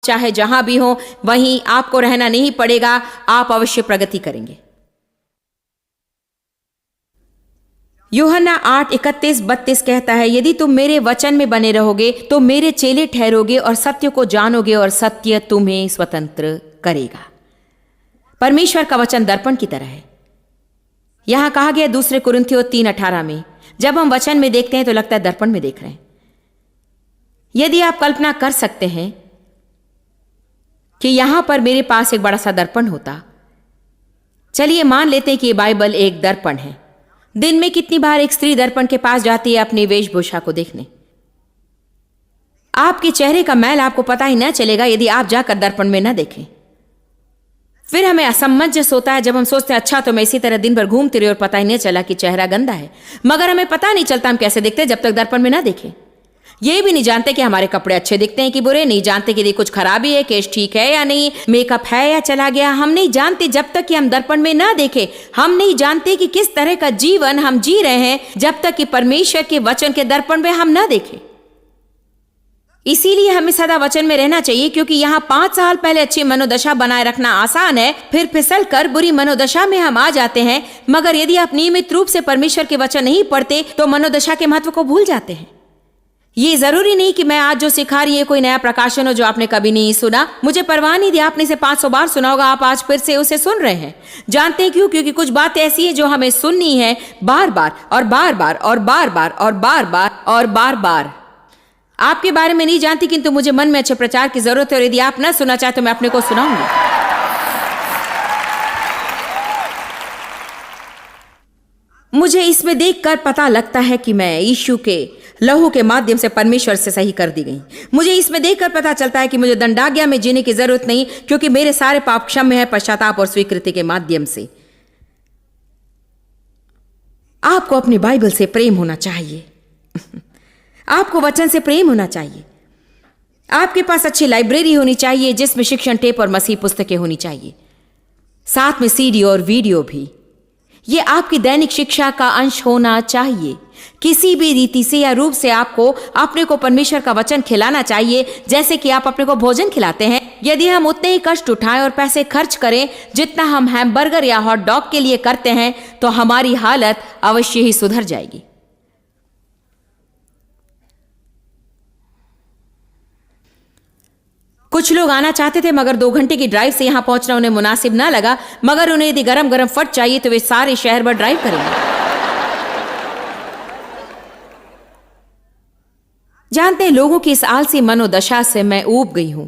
चाहे जहां भी हो वहीं आपको रहना नहीं पड़ेगा, आप अवश्य प्रगति करेंगे। यूहन्ना 8:31-32 कहता है, यदि तुम मेरे वचन में बने रहोगे तो मेरे चेले ठहरोगे और सत्य को जानोगे और सत्य तुम्हें स्वतंत्र करेगा। परमेश्वर का वचन दर्पण की तरह है। यहां कहा गया दूसरे कुरिन्थियों 3:18 में, जब हम वचन में देखते हैं तो लगता है दर्पण में देख रहे हैं। यदि आप कल्पना कर सकते हैं कि यहां पर मेरे पास एक बड़ा सा दर्पण होता, चलिए मान लेते हैं कि बाइबल एक दर्पण है। दिन में कितनी बार एक स्त्री दर्पण के पास जाती है अपनी वेशभूषा को देखने। आपके चेहरे का मैल आपको पता ही ना चलेगा यदि आप जाकर दर्पण में ना देखें। फिर हमें असमंजस होता है जब हम सोचते हैं अच्छा तो मैं इसी तरह दिन भर घूमती रही और पता ही नहीं चला कि चेहरा गंदा है। मगर हमें पता नहीं चलता हम कैसे दिखते जब तक दर्पण में ना देखें। ये भी नहीं जानते कि हमारे कपड़े अच्छे दिखते हैं कि बुरे, नहीं जानते कि कुछ खराबी है, केश ठीक है या नहीं, मेकअप है या चला गया। हम नहीं जानते जब तक कि हम दर्पण में ना देखें। हम नहीं जानते कि किस तरह का जीवन हम जी रहे हैं जब तक कि परमेश्वर के वचन के दर्पण में हम ना देखें। इसीलिए हमें सदा वचन में रहना चाहिए, क्योंकि यहाँ 5 साल पहले अच्छी मनोदशा बनाए रखना आसान है, फिर फिसल कर बुरी मनोदशा में हम आ जाते हैं। मगर यदि आप नियमित रूप से परमेश्वर के वचन नहीं पढ़ते तो मनोदशा के महत्व को भूल जाते हैं। ये जरूरी नहीं कि मैं आज जो सिखा रही है कोई नया प्रकाशन हो जो आपने कभी नहीं सुना। मुझे परवाह नहीं थी, आपने इसे 500 बार सुना होगा, आप आज फिर से उसे सुन रहे हैं। जानते हैं क्यों? क्योंकि कुछ बात ऐसी है जो हमें सुननी है बार बार और बार बार और बार बार और बार बार और बार बार। आपके बारे में नहीं जानती, किंतु मुझे मन में अच्छे प्रचार की जरूरत है और यदि आप ना सुनना चाहते तो मैं अपने को सुनाऊंगी। मुझे इसमें देखकर पता लगता है कि मैं यीशु के लहू के माध्यम से परमेश्वर से सही कर दी गई। मुझे इसमें देखकर पता चलता है कि मुझे दंडाज्ञा में जीने की जरूरत नहीं, क्योंकि मेरे सारे पाप क्षम्य है पश्चाताप और स्वीकृति के माध्यम से। आपको अपनी बाइबल से प्रेम होना चाहिए। आपको वचन से प्रेम होना चाहिए। आपके पास अच्छी लाइब्रेरी होनी चाहिए जिसमें शिक्षण टेप और मसीह पुस्तकें होनी चाहिए, साथ में सीडी और वीडियो भी। ये आपकी दैनिक शिक्षा का अंश होना चाहिए। किसी भी रीति से या रूप से आपको अपने को परमेश्वर का वचन खिलाना चाहिए, जैसे कि आप अपने को भोजन खिलाते हैं। यदि हम उतने ही कष्ट उठाएं और पैसे खर्च करें जितना हम हैमबर्गर या हॉट डॉग के लिए करते हैं तो हमारी हालत अवश्य ही सुधर जाएगी। कुछ लोग आना चाहते थे मगर 2 घंटे की ड्राइव से यहां पहुंचना उन्हें मुनासिब ना लगा। मगर उन्हें यदि गरम गरम फट चाहिए तो वे सारे शहर भर ड्राइव करेंगे। जानते हैं, लोगों की इस आलसी मनोदशा से मैं ऊब गई हूं।